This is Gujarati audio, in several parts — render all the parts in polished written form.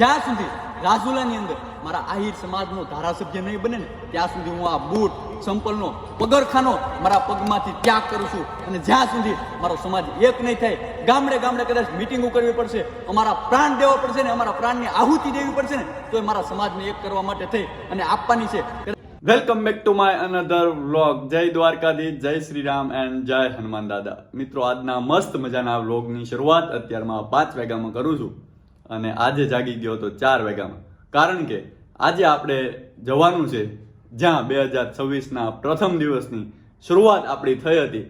જ્યાં સુધી રાજુલાની અંદર મારા આહિર સમાજનો ધારાસભ્ય નહીં બને ને ત્યાં સુધી હું આ બૂટ સંપલનો પગરખાનો મારા પગમાંથી ત્યાગ કરું છું. અને જ્યાં સુધી મારો સમાજ એક નહીં થાય, ગામડે ગામડે કદાચ મિટિંગો કરવી પડશે, અમારા પ્રાણ દેવા પડશે ને અમારા પ્રાણની આહુતિ દેવી પડશે ને તો એ મારા સમાજને એક કરવા માટે થઈ અને આપવાની છે. Welcome back to my another vlog. જય દ્વારકાધીશ, જય શ્રી રામ એન્ડ જય હનુમાન દાદા. મિત્રો, આજના મસ્ત મજાના વ્લોગની શરૂઆત અત્યારમાં 5 વાગ્યામાં કરું છું અને આજે જાગી ગયો હતો 4 વાગ્યામાં. કારણ કે આજે આપણે જવાનું છે જ્યાં 2026ના પ્રથમ દિવસની શરૂઆત આપણી થઈ હતી.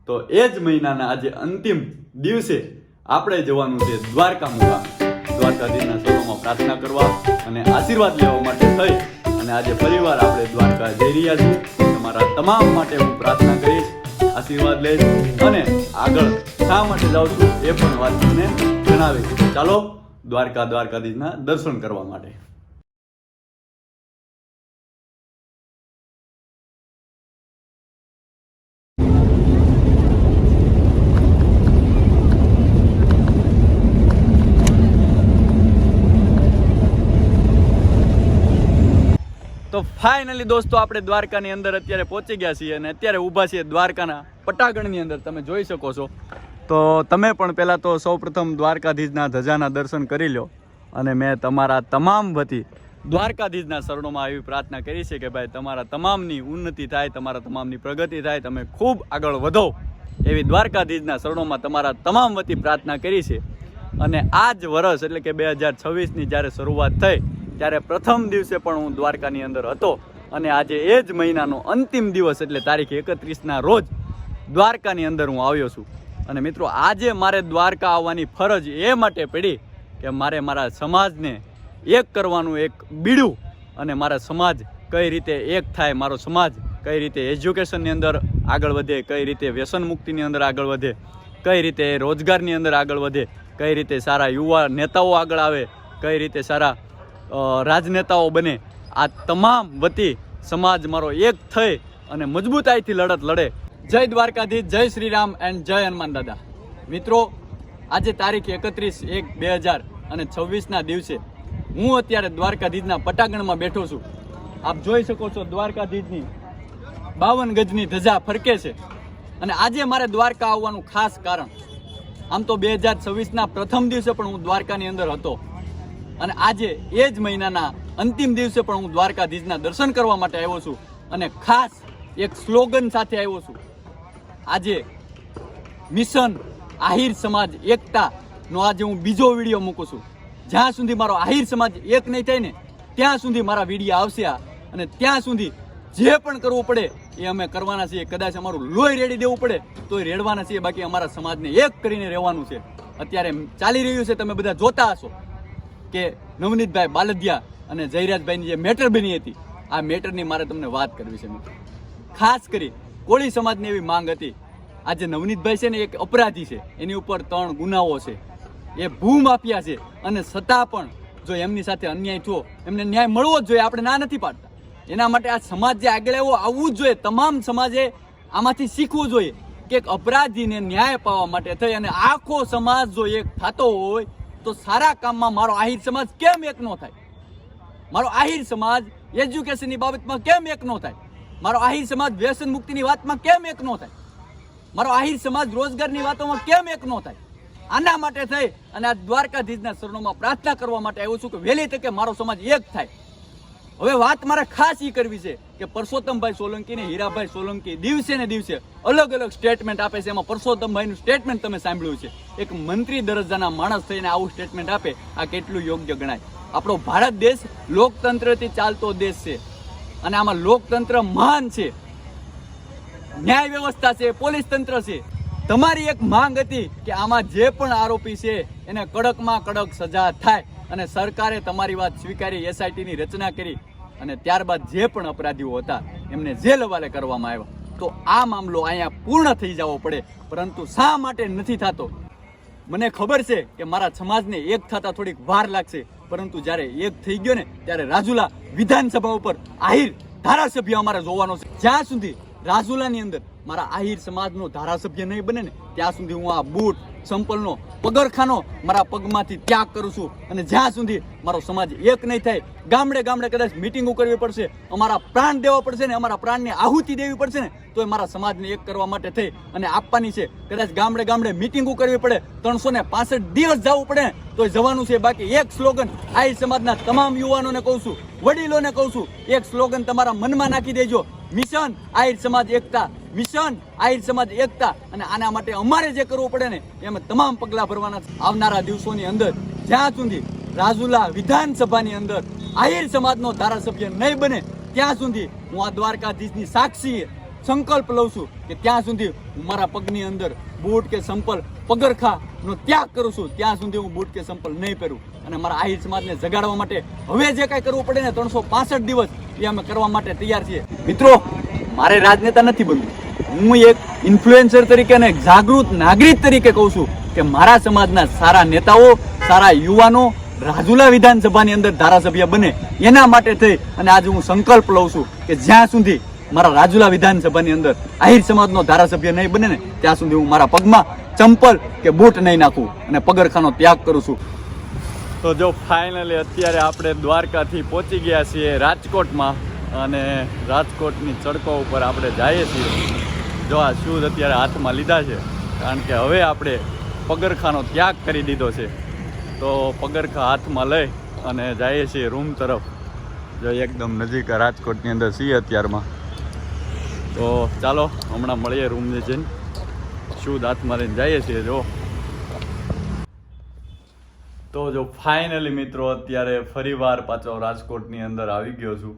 તો એ જ મહિનાના આજે અંતિમ દિવસે આપણે જવાનું છે દ્વારકા મુકામ. દ્વારકાધીશના ચરણોમાં પ્રાર્થના કરવા અને આશીર્વાદ લેવા માટે થઈ અને આજે ફરીવાર આપણે દ્વારકા જઈ રહ્યા છીએ. તમારા તમામ માટે હું પ્રાર્થના કરીશ, આશીર્વાદ લઈશ અને આગળ શા માટે જાઉં છું એ પણ વાત તમને જણાવીશ. ચાલો દ્વારકાધીશના દર્શન કરવા માટે. તો ફાઇનલી દોસ્તો, આપણે દ્વારકાની અંદર અત્યારે પહોંચી ગયા છીએ અને અત્યારે ઊભા છીએ દ્વારકાના પટાગણની અંદર. તમે જોઈ શકો છો. તો તમે પણ પહેલાં તો સૌપ્રથમ દ્વારકાધીશના ધજાના દર્શન કરી લો અને મેં તમારા તમામ વતી દ્વારકાધીશના શરણોમાં એવી પ્રાર્થના કરી છે કે ભાઈ તમારા તમામની ઉન્નતિ થાય, તમારા તમામની પ્રગતિ થાય, તમે ખૂબ આગળ વધો એવી દ્વારકાધીશના શરણોમાં તમારા તમામ વતી પ્રાર્થના કરી છે. અને આ જ વર્ષ એટલે કે 2026ની જ્યારે શરૂઆત થઈ ત્યારે પ્રથમ દિવસે પણ હું દ્વારકાની અંદર હતો અને આજે એ જ મહિનાનો અંતિમ દિવસ એટલે તારીખ 31ના રોજ દ્વારકાની અંદર હું આવ્યો છું. અને મિત્રો, આજે મારે દ્વારકા આવવાની ફરજ એ માટે પડી કે મારે મારા સમાજને એક કરવાનું એક બીડું અને મારા સમાજ કઈ રીતે એક થાય, મારો સમાજ કઈ રીતે એજ્યુકેશનની અંદર આગળ વધે, કઈ રીતે વ્યસન મુક્તિની અંદર આગળ વધે, કઈ રીતે રોજગારની અંદર આગળ વધે, કઈ રીતે સારા યુવા નેતાઓ આગળ આવે, કઈ રીતે સારા રાજનેતાઓ બને. આ તમામ વતી સમાજ મારો એક થઈ અને મજબૂતાઈથી લડત લડે. જય દ્વારકાધીશ, જય શ્રી રામ એન્ડ જય હનુમાન દાદા. મિત્રો, આજે તારીખ 31/1/2026ના દિવસે હું અત્યારે દ્વારકાધીશના પટાગણમાં બેઠો છું. આપ જોઈ શકો છો દ્વારકાધીશની 52 ગજની ધજા ફરકે છે. અને આજે મારે દ્વારકા આવવાનું ખાસ કારણ, આમ તો 2026ના પ્રથમ દિવસે પણ હું દ્વારકાની અંદર હતો અને આજે એ જ મહિનાના અંતિમ દિવસે પણ હું દ્વારકાધીશના દર્શન કરવા માટે આવ્યો છું અને ખાસ એક સ્લોગન સાથે આવ્યો છું. આજે મિશન આહિર સમાજ એકતાનો આજે હું બીજો વિડીયો મૂકું છું. જ્યાં સુધી મારો આહિર સમાજ એક નહીં થાય ને ત્યાં સુધી મારા વિડીયો આવશે અને ત્યાં સુધી જે પણ કરવું પડે એ અમે કરવાના છીએ. કદાચ અમારું લોહી રેડી દેવું પડે તો એ રેડવાના છીએ. બાકી અમારા સમાજને એક કરીને રહેવાનું છે. અત્યારે ચાલી રહ્યું છે, તમે બધા જોતા હશો કે નવનીતભાઈ બાલદિયા અને જયરાજભાઈની જે મેટર બની હતી, આ મેટરની મારે તમને વાત કરવી છે. મિત્રો, ખાસ કરી કોળી સમાજની એવી માંગ હતી. આજે નવનીતભાઈ છે ને એક અપરાધી છે, એની ઉપર 3 ગુનાઓ છે, એ ભૂમાફિયા છે અને છતાં પણ જો એમની સાથે અન્યાય થયો, એમને ન્યાય મળવો જ જોઈએ. આપણે ના નથી પાડતા. એના માટે આ સમાજ જે આગળ આવવું જ જોઈએ. તમામ સમાજે આમાંથી શીખવું જોઈએ કે એક અપરાધીને ન્યાય પાવા માટે થઈ અને આખો સમાજ જો એક થતો હોય તો સારા કામમાં મારો આહિર સમાજ કેમ એક નો થાય? મારો આહિર સમાજ એજ્યુકેશનની બાબતમાં કેમ એક નો થાય? મારો આહિર સમાજ વ્યસન મુક્તિની વાતમાં કેમ એક નો થાય? મારો આહિર સમાજ રોજગારની વાતોમાં કેમ એક નો થાય? આના માટે થઈ અને આ દ્વારકાધીશના શરણોમાં પ્રાર્થના કરવા માટે આવ્યો છું કે વહેલી તકે મારો સમાજ એક થાય. હવે વાત મારે ખાસ એ કરવી છે કે પરસોત્તમભાઈ સોલંકી ને હીરાભાઈ સોલંકી દિવસે ને દિવસે અલગ અલગ સ્ટેટમેન્ટ આપે છે. એમાં પરસોત્તમભાઈનું સ્ટેટમેન્ટ તમે સાંભળ્યું છે. એક મંત્રી દરજ્જાના માણસ થઈને આવું સ્ટેટમેન્ટ આપે, આ કેટલું યોગ્ય ગણાય? આપણો ભારત દેશ લોકતંત્રથી ચાલતો દેશ છે અને આમાં લોકતંત્ર મહાન છે, ન્યાય વ્યવસ્થા છે, પોલીસ તંત્ર છે. તમારી એક માંગ હતી કે આમાં જે પણ આરોપી છે એને કડકમાં કડક સજા થાય અને સરકારે તમારી વાત સ્વીકારી, એસઆઈટીની રચના કરી અને ત્યારબાદ જે પણ અપરાધીઓ હતા એમને જેલ હવાલે કરવામાં આવ્યા. તો આ મામલો અહીંયા પૂર્ણ થઈ જવો પડે, પરંતુ શા માટે નથી થતો? મને ખબર છે કે મારા સમાજને એક થતા થોડીક વાર લાગશે, પરંતુ જ્યારે એક થઈ ગયો ને ત્યારે રાજુલા વિધાનસભા ઉપર આહિર ધારાસભ્ય અમારે જોવાનો છે. જ્યાં સુધી રાજુલાની અંદર મારા આહિર સમાજનો ધારાસભ્ય નહીં બને ને ત્યાં સુધી હું આ બૂટ સંપલનો પગરખાનો મારા પગમાંથી ત્યાગ કરું છું. અને જ્યાં સુધી મારો સમાજ એક નહીં થાય, ગામડે ગામડે કદાચ મિટિંગો કરવી પડશે, અમારા પ્રાણ દેવા પડશે ને, અમારા પ્રાણની આહુતિ દેવી પડશે ને, તો મારા સમાજને એક કરવા માટે થઈ અને આપવાની છે. કદાચ ગામડે ગામડે મિટિંગો કરવી પડે, 365 દિવસ જવું પડે તો જવાનું છે. બાકી એક સ્લોગન આહિર સમાજના તમામ યુવાનોને કહું છું, વડીલોને કહું છું, એક સ્લોગન તમારા મનમાં નાખી દેજો, મિશન આહિર સમાજ એકતા, મિશન આહિર સમાજ એકતા. અને આના માટે અમારે જે કરવું પડે ને એમાં તમામ પગલાં ભરવાના છે. આવનારા દિવસોની અંદર જ્યાં સુધી રાજુલા વિધાનસભાની અંદર આહિર સમાજનો ધારાસભ્ય નહીં બને ત્યાં સુધી હું આ દ્વારકાધીશની સાક્ષી સંકલ્પ લઉં છું કે ત્યાં સુધી હું મારા પગની અંદર બૂટ કે સંપલ પગરખાનો ત્યાગ કરું છું. ત્યાં સુધી હું બૂટ કે સંપલ નહીં પહેરું. અને મારા આહિર સમાજને જગાડવા માટે હવે જે કાંઈ કરવું પડે ને 365 દિવસ એ અમે કરવા માટે તૈયાર છીએ. મિત્રો, મારે રાજનેતા નથી બનવું. હું એક ઇન્ફ્લુએન્સર તરીકે અને એક જાગૃત નાગરિક તરીકે કહું છું કે મારા સમાજના સારા નેતાઓ, સારા યુવાનો રાજુલા વિધાનસભાની અંદર ધારાસભ્ય બને એના માટે થઈ અને આજે હું સંકલ્પ લઉં છું કે જ્યાં સુધી મારા રાજુલા વિધાનસભાની અંદર આહિર સમાજનો ધારાસભ્ય નહીં બને ને ત્યાં સુધી હું મારા પગમાં ચંપલ કે બૂટ નહીં નાખું અને પગરખાનો ત્યાગ કરું છું. તો જો ફાઇનલી અત્યારે આપણે દ્વારકાથી પહોંચી ગયા છીએ રાજકોટમાં, અને રાજકોટની સડકો ઉપર આપણે જઈએ છીએ. જો આ શૂઝ અત્યારે હાથમાં લીધા છે કારણ કે હવે આપણે પગરખાનો ત્યાગ કરી દીધો છે. તો પગરખા હાથમાં લઈ અને જઈએ છીએ રૂમ તરફ. જો એકદમ નજીક રાજકોટની અંદર છીએ અત્યારમાં. તો ચાલો હમણાં મળીએ રૂમને જઈને. શૂઝ હાથમાં લઈને જઈએ છીએ. જો તો જો ફાઇનલી મિત્રો અત્યારે ફરીવાર પાછો રાજકોટની અંદર આવી ગયો છું.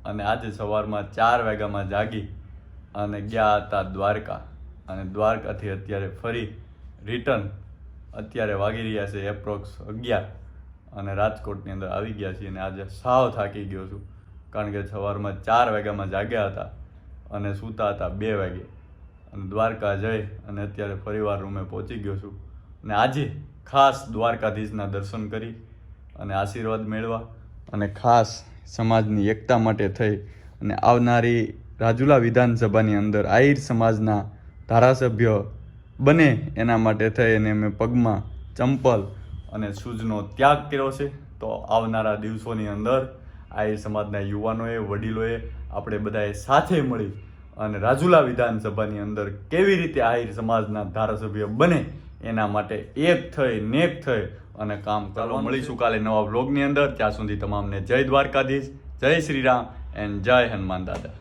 અને આજે સવારમાં 4 વાગ્યામાં જાગી અને ગયા હતા દ્વારકા. અને દ્વારકાથી અત્યારે ફરી રિટર્ન અત્યારે વાગી રહ્યા છે એપ્રોક્સ 11 અને રાજકોટની અંદર આવી ગયા છીએ. અને આજે સાવ થાકી ગયો છું કારણ કે સવારમાં 4 વાગ્યામાં જાગ્યા હતા અને સૂતા હતા 2 વાગે. અને દ્વારકા જઈ અને અત્યારે ફરીવાર રૂમે પહોંચી ગયો છું. અને આજે ખાસ દ્વારકાધીશના દર્શન કરી અને આશીર્વાદ મેળવા અને ખાસ સમાજની એકતા માટે થઈ અને આવનારી રાજુલા વિધાનસભાની અંદર આહિર સમાજના ધારાસભ્ય બને એના માટે થઈ અને મેં પગમાં ચંપલ અને શૂઝનો ત્યાગ કર્યો છે. તો આવનારા દિવસોની અંદર આહિર સમાજના યુવાનોએ, વડીલોએ, આપણે બધાએ સાથે મળી અને રાજુલા વિધાનસભાની અંદર કેવી રીતે આહિર સમાજના ધારાસભ્ય બને એના માટે એક થઈ નેક થઈ અને કામ ચાલો મળીશું કાલે નવા વ્લોગની અંદર. ત્યાં સુધી તમામને જય દ્વારકાધીશ, જય શ્રી રામ એન્ડ જય હનુમાન દાદા.